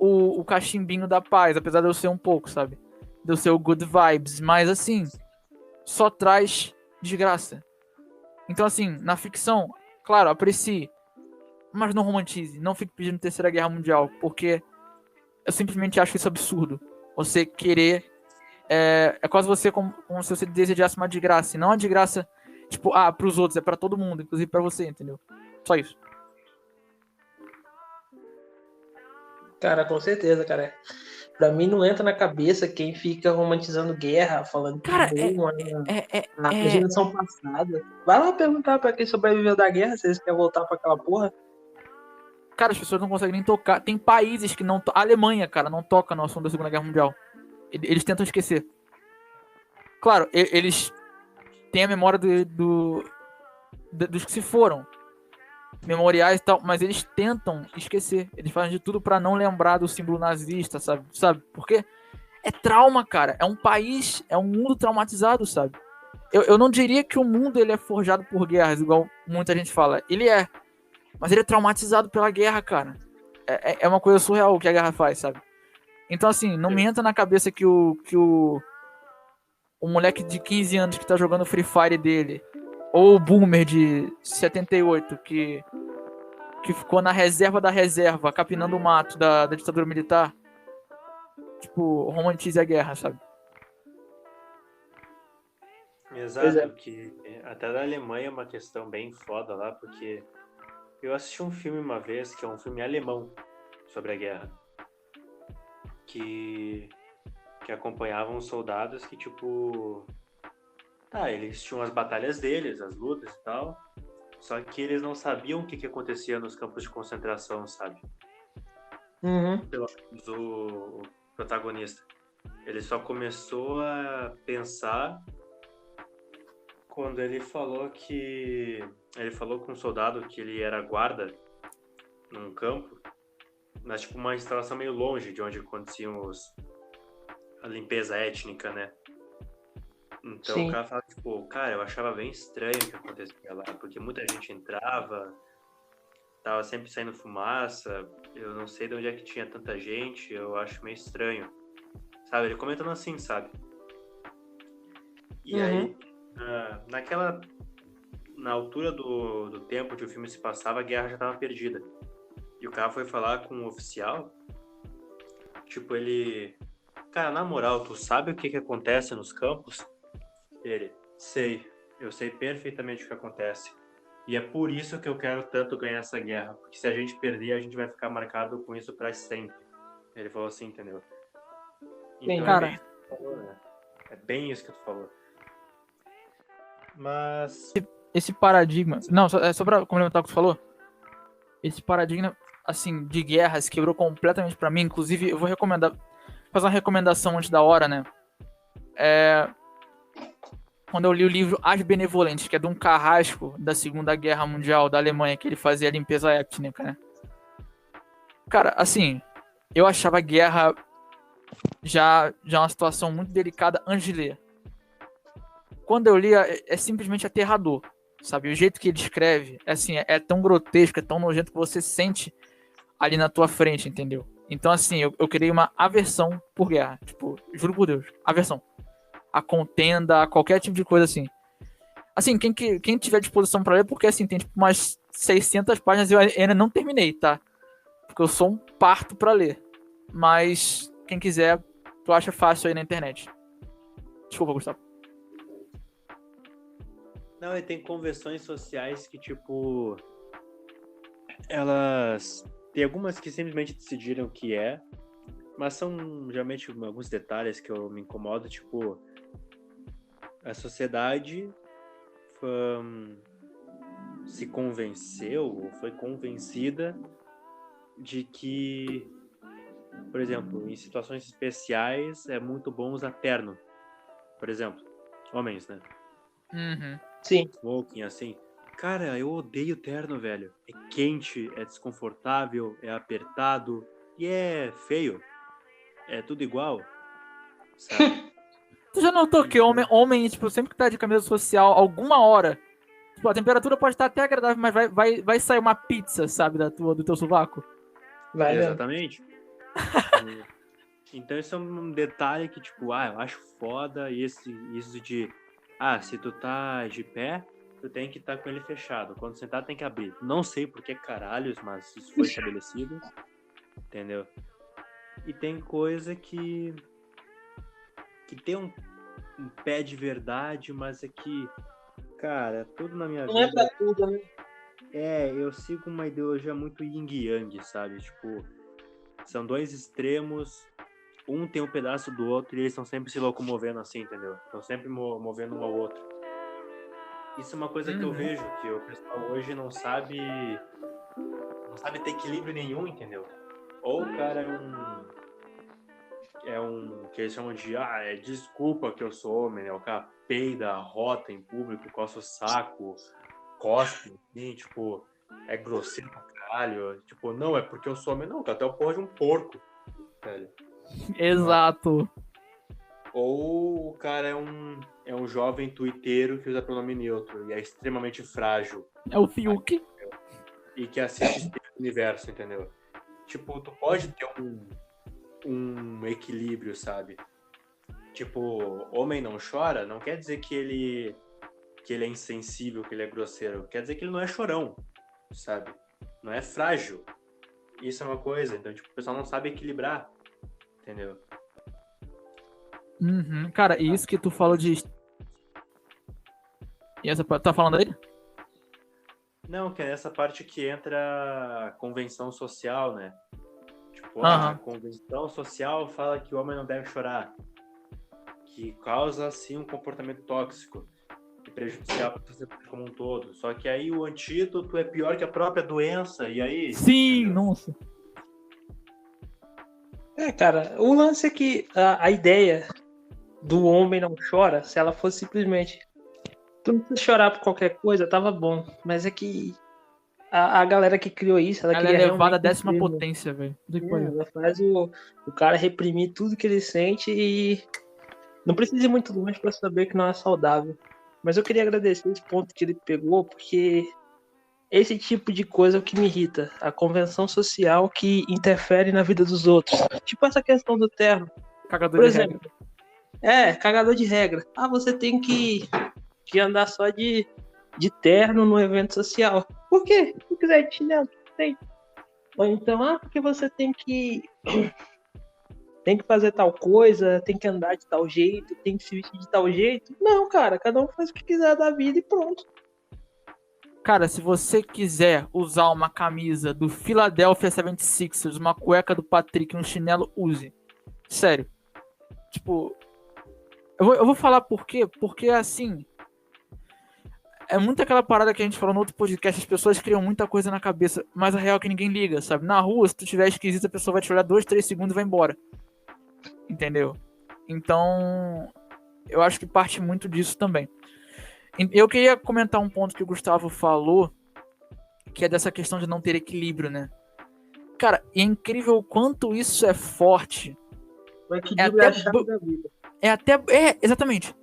o cachimbinho da paz, apesar de eu ser um pouco, sabe? De eu ser o good vibes, mas assim, só traz desgraça. Então assim, na ficção, claro, aprecie, mas não romantize, não fique pedindo Terceira Guerra Mundial, porque eu simplesmente acho isso absurdo. Você querer... É quase você como se você desejasse uma desgraça, e não uma desgraça, tipo, pros outros, é pra todo mundo, inclusive pra você, entendeu? Só isso. Cara, com certeza, cara. Pra mim não entra na cabeça quem fica romantizando guerra, falando que Cara, bom a geração passada. Vai lá perguntar pra quem sobreviveu da guerra se eles querem voltar pra aquela porra. Cara, as pessoas não conseguem nem tocar. Tem países que não... A Alemanha, cara, não toca no assunto da Segunda Guerra Mundial. Eles tentam esquecer. Claro, eles têm a memória dos que se foram. Memoriais e tal, mas eles tentam esquecer. Eles fazem de tudo pra não lembrar do símbolo nazista, sabe? Por quê? É trauma, cara. É um país, é um mundo traumatizado, sabe? Eu não diria que o mundo ele é forjado por guerras, igual muita gente fala. Ele é. Mas ele é traumatizado pela guerra, cara. É uma coisa surreal o que a guerra faz, sabe? Então, assim, não me entra na cabeça que o moleque de 15 anos que tá jogando Free Fire dele, ou o boomer de 78 que ficou na reserva da reserva, capinando o mato da ditadura militar, tipo, romantize a guerra, sabe? Exato, que até da Alemanha é uma questão bem foda lá, porque eu assisti um filme uma vez, que é um filme alemão, sobre a guerra, que acompanhavam os soldados que, tipo... eles tinham as batalhas deles, as lutas e tal, só que eles não sabiam o que acontecia nos campos de concentração, sabe? Pelo menos o protagonista. Ele só começou a pensar quando ele falou com um soldado que ele era guarda num campo, mas tipo uma instalação meio longe de onde aconteciam a limpeza étnica, né? Então Sim. O cara fala, tipo, cara, eu achava bem estranho o que acontecia lá, porque muita gente entrava, tava sempre saindo fumaça, eu não sei de onde é que tinha tanta gente, eu acho meio estranho. Sabe, ele comentando assim, sabe? E aí, na altura do tempo que o filme se passava, a guerra já estava perdida. E o cara foi falar com um oficial, tipo, ele... Cara, na moral, tu sabe o que acontece nos campos? Ele, sei, eu sei perfeitamente o que acontece. E é por isso que eu quero tanto ganhar essa guerra, porque se a gente perder, a gente vai ficar marcado com isso pra sempre. Ele falou assim, entendeu? Então Cara, é bem isso que tu falou, né? É bem isso que tu falou. Mas... esse paradigma... Não, só pra complementar o que tu falou. Esse paradigma, assim, de guerras quebrou completamente pra mim. Inclusive, eu vou fazer uma recomendação antes da hora, né? Quando eu li o livro As Benevolentes, que é de um carrasco da Segunda Guerra Mundial da Alemanha, que ele fazia a limpeza étnica, né? Cara, assim, eu achava a guerra já uma situação muito delicada antes de ler. Quando eu li, é simplesmente aterrador, sabe? O jeito que ele escreve, assim, é tão grotesco, é tão nojento que você sente ali na tua frente, entendeu? Então, assim, eu criei uma aversão por guerra. Tipo, juro por Deus, aversão. A contenda, a qualquer tipo de coisa assim. Assim, quem tiver disposição pra ler, porque assim, tem tipo umas 600 páginas e eu ainda não terminei, tá? Porque eu sou um parto pra ler. Mas, quem quiser, tu acha fácil aí na internet. Desculpa, Gustavo. Não, e tem convenções sociais que, tipo... Elas... Tem algumas que simplesmente decidiram o que é, mas são geralmente alguns detalhes que eu me incomodo, tipo... A sociedade se convenceu, ou foi convencida de que, por exemplo, em situações especiais é muito bom usar terno. Por exemplo, homens, né? Uhum. Sim. Smoking, assim. Cara, eu odeio terno, velho. É quente, é desconfortável, é apertado e é feio. É tudo igual, sabe? Tu já notou que homem, tipo, sempre que tá de camisa social, alguma hora, tipo, a temperatura pode estar até agradável, mas vai sair uma pizza, sabe, do teu sovaco? Vai mesmo. Exatamente. Então esse é um detalhe que, tipo, eu acho foda isso de, se tu tá de pé, tu tem que estar com ele fechado. Quando sentar, tem que abrir. Não sei por que caralhos, mas isso foi estabelecido. Entendeu? E tem coisa que tem um pé de verdade, mas é que, cara, tudo na minha vida... Não é pra tudo, né? Eu sigo uma ideologia muito yin e yang, sabe? Tipo, são dois extremos, um tem um pedaço do outro e eles estão sempre se locomovendo assim, entendeu? Estão sempre movendo um ao outro. Isso é uma coisa que eu vejo, que o pessoal hoje não sabe ter equilíbrio nenhum, entendeu? Ou o cara é um que eles chamam de, desculpa que eu sou homem, né? O cara peida, rota em público, coça o saco, cospe, assim, tipo, é grosseiro pra caralho. Tipo, não, é porque eu sou homem. Não, até o porra de um porco, velho. Exato. Ou o cara é um jovem tuiteiro que usa pronome neutro e é extremamente frágil. É o Fiuk. E que assiste o universo, entendeu? Tipo, tu pode ter um equilíbrio, sabe? Tipo, homem não chora, não quer dizer que ele é insensível, que ele é grosseiro. Quer dizer que ele não é chorão, sabe? Não é frágil. Isso é uma coisa. Então, tipo, o pessoal não sabe equilibrar, entendeu? Uhum. Cara, e isso que tu falou de... E essa tá falando aí? Não, que é essa parte que entra a convenção social, né? Tipo, a convenção social fala que o homem não deve chorar. Que causa, assim, um comportamento tóxico e prejudicial para a sociedade como um todo. Só que aí o antídoto é pior que a própria doença, e aí... Sim, entendeu? nossa. Cara, o lance é que a ideia do homem não chora, se ela fosse simplesmente tu não precisa chorar por qualquer coisa, tava bom. Mas é que a galera que criou isso, ela Ela queria é levada à realmente 10ª potência, velho. ela faz o cara reprimir tudo que ele sente e não precisa ir muito longe pra saber que não é saudável. Mas eu queria agradecer esse ponto que ele pegou, porque esse tipo de coisa é o que me irrita. A convenção social que interfere na vida dos outros. Tipo essa questão do terno. Cagador Por de exemplo, cagador de regra. Ah, você tem que andar só de terno no evento social. Por quê? Se quiser de chinelo, tem. Ou então, porque você tem que fazer tal coisa, tem que andar de tal jeito, tem que se vestir de tal jeito. Não, cara, cada um faz o que quiser da vida e pronto. Cara, se você quiser usar uma camisa do Philadelphia 76ers, uma cueca do Patrick, um chinelo, use. Sério. Tipo, eu vou falar por quê? Porque, assim, é muito aquela parada que a gente falou no outro podcast, as pessoas criam muita coisa na cabeça, mas a real é que ninguém liga, sabe? Na rua, se tu tiver esquisito, a pessoa vai te olhar 2, 3 segundos e vai embora. Entendeu? Então, eu acho que parte muito disso também. Eu queria comentar um ponto que o Gustavo falou, que é dessa questão de não ter equilíbrio, né? Cara, é incrível o quanto isso é forte. O equilíbrio é a chave da vida. Exatamente.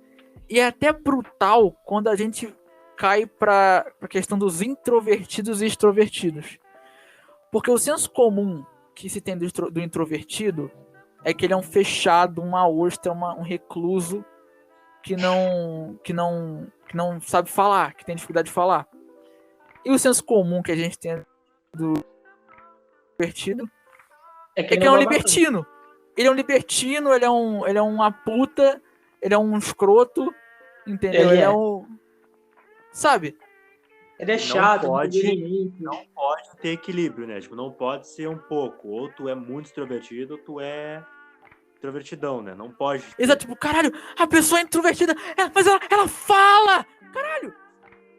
E é até brutal quando a gente cai pra questão dos introvertidos e extrovertidos. Porque o senso comum que se tem do introvertido é que ele é um fechado, uma ostra, um recluso que não sabe falar, que tem dificuldade de falar. E o senso comum que a gente tem do introvertido é que ele é um libertino. Ele é um libertino, ele é uma puta, ele é um escroto, entendeu? Ele é um... Sabe? Ele é chato, não pode ter equilíbrio, né? Tipo, não pode ser um pouco. Ou tu é muito extrovertido, ou tu é introvertidão, né? Não pode ter. Exato, tipo, caralho, a pessoa é introvertida, mas ela fala! Caralho!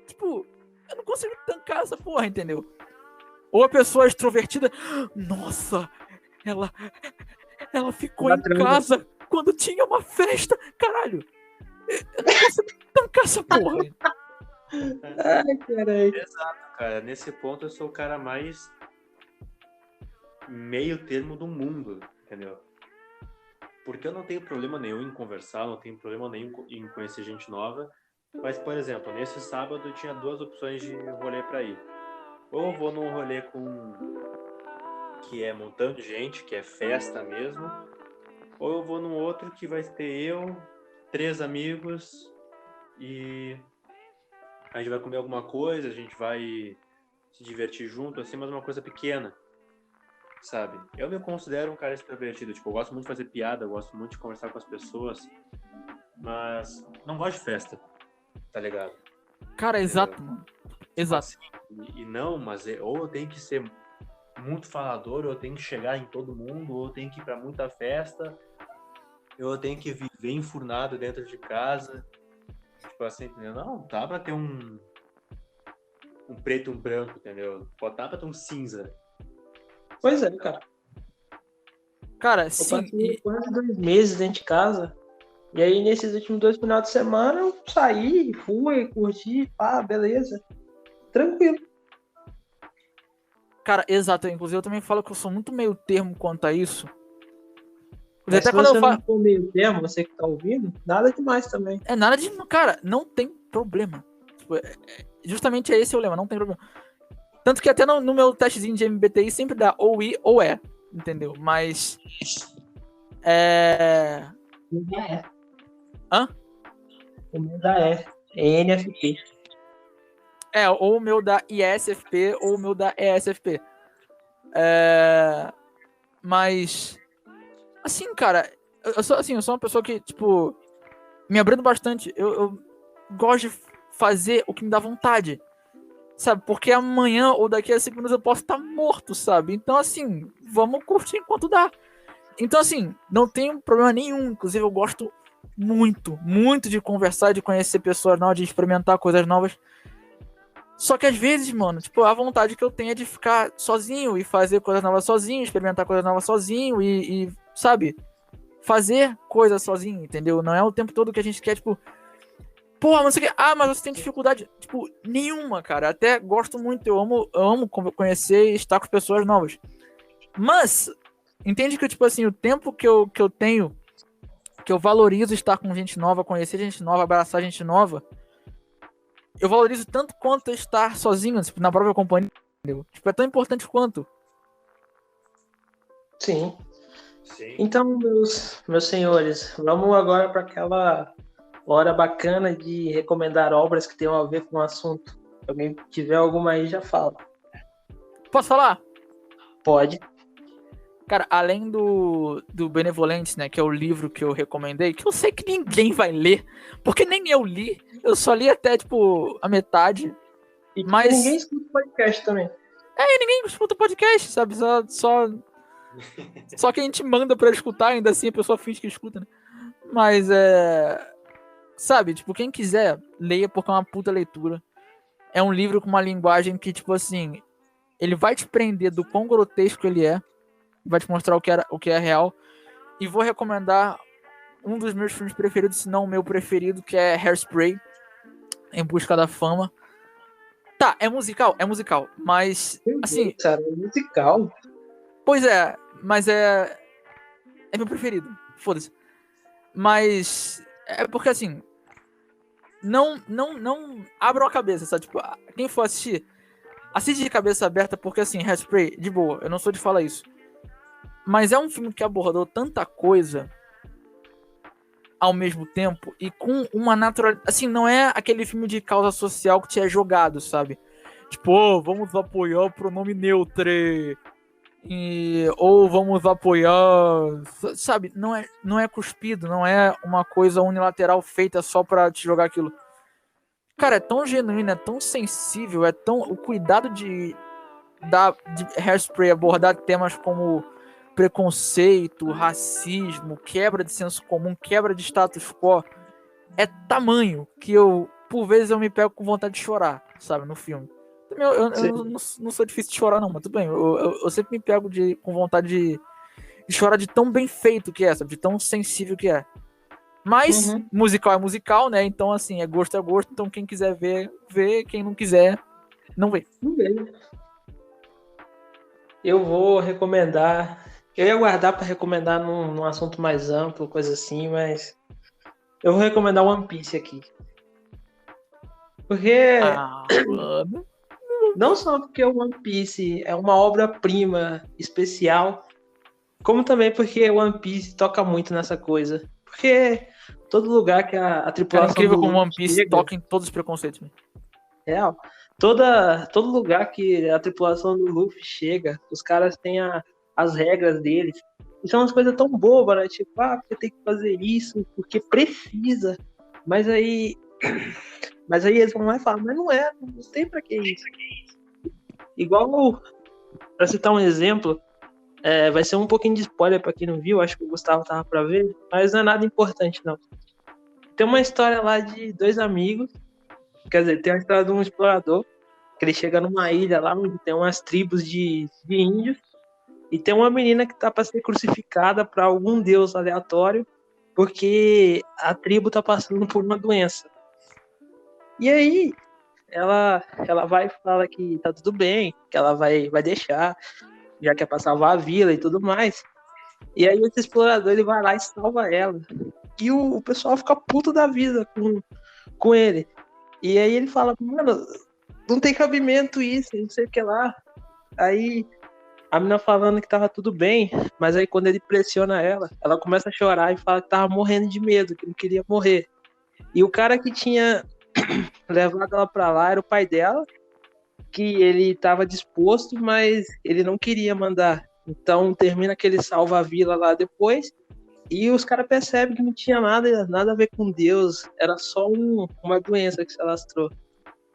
Tipo, eu não consigo tancar essa porra, entendeu? Ou a pessoa é extrovertida, nossa, ela ficou em casa quando tinha uma festa, caralho! Eu não consigo tancar essa porra. Ai, caralho. Exato, cara. Nesse ponto eu sou o cara mais meio termo do mundo, entendeu? Porque eu não tenho problema nenhum em conversar, não tenho problema nenhum em conhecer gente nova. Mas, por exemplo, nesse sábado eu tinha 2 opções de rolê pra ir. Ou eu vou num rolê que é montando gente, que é festa mesmo. Ou eu vou num outro que vai ter eu, 3 amigos e a gente vai comer alguma coisa, a gente vai se divertir junto, assim, mas uma coisa pequena, sabe? Eu me considero um cara extrovertido, tipo, eu gosto muito de fazer piada, eu gosto muito de conversar com as pessoas, mas não gosto de festa, tá ligado? Cara, exato, mano. Exato. Assim, e não, mas ou eu tenho que ser muito falador, ou eu tenho que chegar em todo mundo, ou eu tenho que ir pra muita festa, ou eu tenho que viver enfurnado dentro de casa. Tipo assim, entendeu? Não, dá pra ter um preto e um branco, entendeu? Dá pra ter um cinza. Pois é, cara. Cara, Eu sim. passei quase 2 meses dentro de casa. E aí, nesses últimos 2 finais de semana, eu saí, fui, curti, beleza. Tranquilo. Cara, exato. Inclusive, eu também falo que eu sou muito meio termo quanto a isso. Mas até se quando você não for meio termo, você que tá ouvindo, nada demais também. Nada de... Cara, não tem problema. Tipo, justamente esse é o lema, não tem problema. Tanto que até no meu testezinho de MBTI sempre dá ou I ou E, entendeu? Mas... Hã? O meu dá é NFP. Ou o meu dá ISFP ou o meu dá ESFP. Mas... Assim, cara, eu sou uma pessoa que, tipo, me abrindo bastante. Eu gosto de fazer o que me dá vontade, sabe? Porque amanhã ou daqui a 5 minutos eu posso estar morto, sabe? Então, assim, vamos curtir enquanto dá. Então, assim, não tenho problema nenhum. Inclusive, eu gosto muito, muito de conversar, de conhecer pessoas novas, de experimentar coisas novas. Só que às vezes, mano, tipo, a vontade que eu tenho é de ficar sozinho e fazer coisas novas sozinho, experimentar coisas novas sozinho e sabe? Fazer coisas sozinho, entendeu? Não é o tempo todo que a gente quer, tipo... Porra, mas você quer... mas você tem dificuldade. Tipo, nenhuma, cara. Até gosto muito, eu amo conhecer e estar com pessoas novas. Mas, entende que, tipo assim, o tempo que eu tenho, que eu valorizo estar com gente nova, conhecer gente nova, abraçar gente nova, eu valorizo tanto quanto estar sozinho, tipo, na própria companhia, entendeu? Tipo, é tão importante quanto. Sim. Sim. Então, meus senhores, vamos agora para aquela hora bacana de recomendar obras que tenham a ver com o assunto. Se alguém tiver alguma aí, já fala. Posso falar? Pode. Cara, além do Benevolentes, né, que é o livro que eu recomendei, que eu sei que ninguém vai ler, porque nem eu li, eu só li até, tipo, a metade, E porque mas ninguém escuta podcast também. ninguém escuta podcast, sabe? Só que a gente manda pra escutar, ainda assim a pessoa finge que escuta, né? Mas sabe, tipo, quem quiser, leia porque é uma puta leitura. É um livro com uma linguagem que, tipo assim, ele vai te prender do quão grotesco ele é, vai te mostrar o que é real. E vou recomendar um dos meus filmes preferidos, se não o meu preferido, que é Hairspray, Em Busca da Fama. Tá, é musical? É musical. Mas, Meu assim, Deus, cara, é musical. pois é, mas é meu preferido. Foda-se. Mas é porque, assim, não abram a cabeça, sabe? Tipo, quem for assistir, assiste de cabeça aberta, porque, assim, Hairspray, de boa, eu não sou de falar isso. Mas é um filme que abordou tanta coisa ao mesmo tempo e com uma naturalidade. Assim, não é aquele filme de causa social que te é jogado, sabe? Tipo, vamos apoiar o pronome neutro. Ou vamos apoiar. Sabe? Não é cuspido, não é uma coisa unilateral feita só pra te jogar aquilo. Cara, é tão genuíno, é tão sensível, é tão. O cuidado de Hairspray abordar temas como preconceito, racismo, quebra de senso comum, quebra de status quo, é tamanho que por vezes, eu me pego com vontade de chorar, sabe, no filme. Eu não sou difícil de chorar, não, mas tudo bem. Eu sempre me pego com vontade de chorar de tão bem feito que é, sabe, de tão sensível que é. Mas, musical é musical, né? Então, assim, é gosto. Então, quem quiser ver, vê. Quem não quiser, não vê. Eu vou recomendar. Eu ia guardar para recomendar num assunto mais amplo, coisa assim, mas eu vou recomendar One Piece aqui. Porque Mano. não só porque o One Piece é uma obra-prima especial, como também porque o One Piece toca muito nessa coisa. Porque todo lugar que a Cara, é tripulação incrível do como Luffy One Piece chega, toca em todos os preconceitos. Né? real, todo lugar que a tripulação do Luffy chega, os caras têm as regras deles. E são umas coisas tão bobas, né? Tipo, porque tem que fazer isso, porque precisa. Mas aí eles vão lá e falam, mas não tem pra que isso. Igual, pra citar um exemplo, vai ser um pouquinho de spoiler pra quem não viu, acho que o Gustavo tava pra ver, mas não é nada importante, não. Tem uma história lá de dois amigos, quer dizer, tem a história de um explorador, que ele chega numa ilha lá onde tem umas tribos de índios, e tem uma menina que tá pra ser crucificada pra algum deus aleatório, porque a tribo tá passando por uma doença. E aí, ela vai e fala que tá tudo bem, que ela vai deixar, já que é pra salvar a vila e tudo mais. E aí esse explorador ele vai lá e salva ela. E o pessoal fica puto da vida com ele. E aí ele fala, mano, não tem cabimento isso, não sei o que lá. Aí a menina falando que tava tudo bem, mas aí quando ele pressiona ela começa a chorar e fala que tava morrendo de medo, que não queria morrer. E o cara que tinha levado ela pra lá era o pai dela, que ele tava disposto, mas ele não queria mandar. Então termina que ele salva a vila lá depois. E os caras percebem que não tinha nada a ver com Deus, era só uma doença que se alastrou.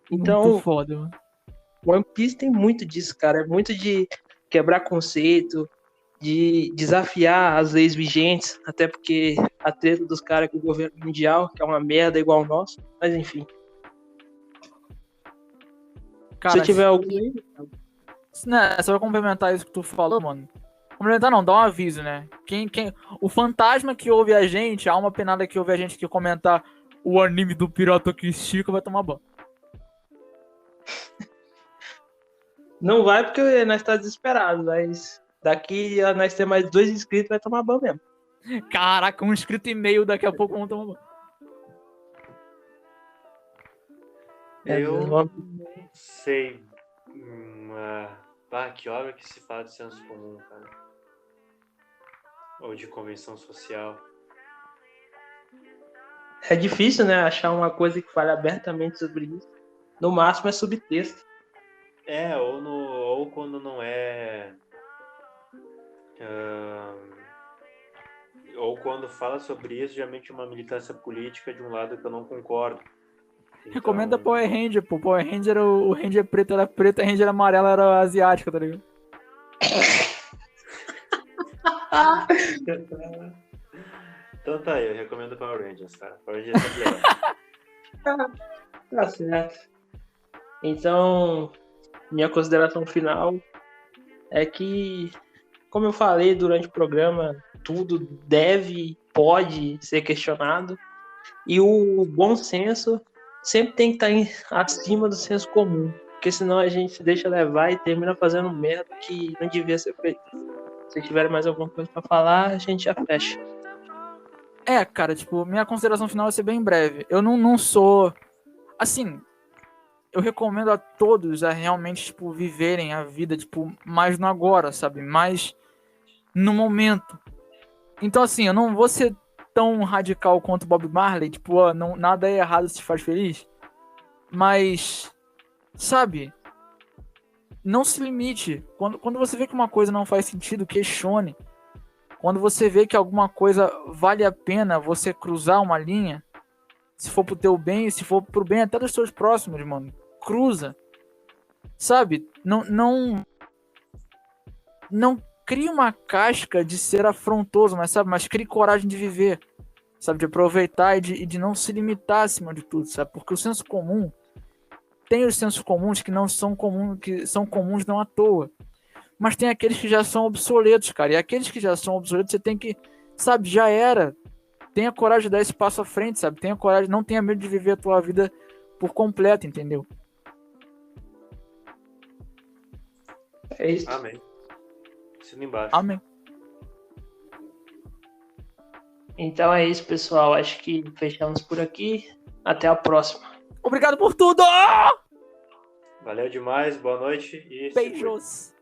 Muito Então, foda, mano. One Piece tem muito disso, cara. É muito de quebrar conceito, de desafiar as leis vigentes, até porque a treta dos caras com o governo mundial, que é uma merda igual o nosso, mas enfim. Cara, Se tiver algum aí, né, você vai complementar isso que tu falou, mano. Complementar não, dá um aviso, né? O fantasma que ouve a gente, a alma penada que ouve a gente que comentar o anime do pirata que estica vai tomar banho. não vai porque nós tá desesperados, mas daqui a nós ter mais 2 inscritos vai tomar ban mesmo. Caraca, 1,5 inscrito daqui a pouco vamos tomar banho. Eu não sei. Que obra que se fala de senso comum, cara. Ou de convenção social. É difícil, né, achar uma coisa que fale abertamente sobre isso. No máximo é subtexto. Ou quando não é. Ou quando fala sobre isso, geralmente uma militância política de um lado que eu não concordo. Recomenda Power Ranger, pô. Power Ranger, o Ranger preto era preto, a Ranger amarela era asiática, tá ligado? Então tá aí, eu recomendo Power Rangers, cara. Power Rangers é legal. Tá certo. Então, minha consideração final é que, como eu falei durante o programa, tudo deve, pode ser questionado. E o bom senso sempre tem que estar acima do senso comum. Porque senão a gente se deixa levar e termina fazendo merda que não devia ser feito. Se tiver mais alguma coisa pra falar, a gente já fecha. Cara, tipo, minha consideração final vai ser bem breve. Eu não sou... Assim, eu recomendo a todos a realmente, tipo, viverem a vida, tipo, mais no agora, sabe? Mais no momento. Então, assim, eu não vou ser tão radical quanto Bob Marley, tipo, não, nada é errado se te faz feliz. Mas, sabe? Não se limite. Quando você vê que uma coisa não faz sentido, questione. Quando você vê que alguma coisa vale a pena você cruzar uma linha, se for pro teu bem, se for pro bem até dos seus próximos, mano, cruza. Sabe? Não crie uma casca de ser afrontoso, mas sabe? Mas crie coragem de viver, sabe? De aproveitar e de não se limitar acima de tudo, sabe? Porque o senso comum tem os sensos comuns que não são comuns, que são comuns não à toa. Mas tem aqueles que já são obsoletos, cara. E aqueles que já são obsoletos, você tem que, sabe, já era. Tenha coragem de dar esse passo à frente, sabe? Tenha coragem, não tenha medo de viver a tua vida por completo, entendeu? É isso. Amém. Assina embaixo. Amém. Então é isso, pessoal. Acho que fechamos por aqui. Até a próxima. Obrigado por tudo! Valeu demais, boa noite e se cuide. Beijos!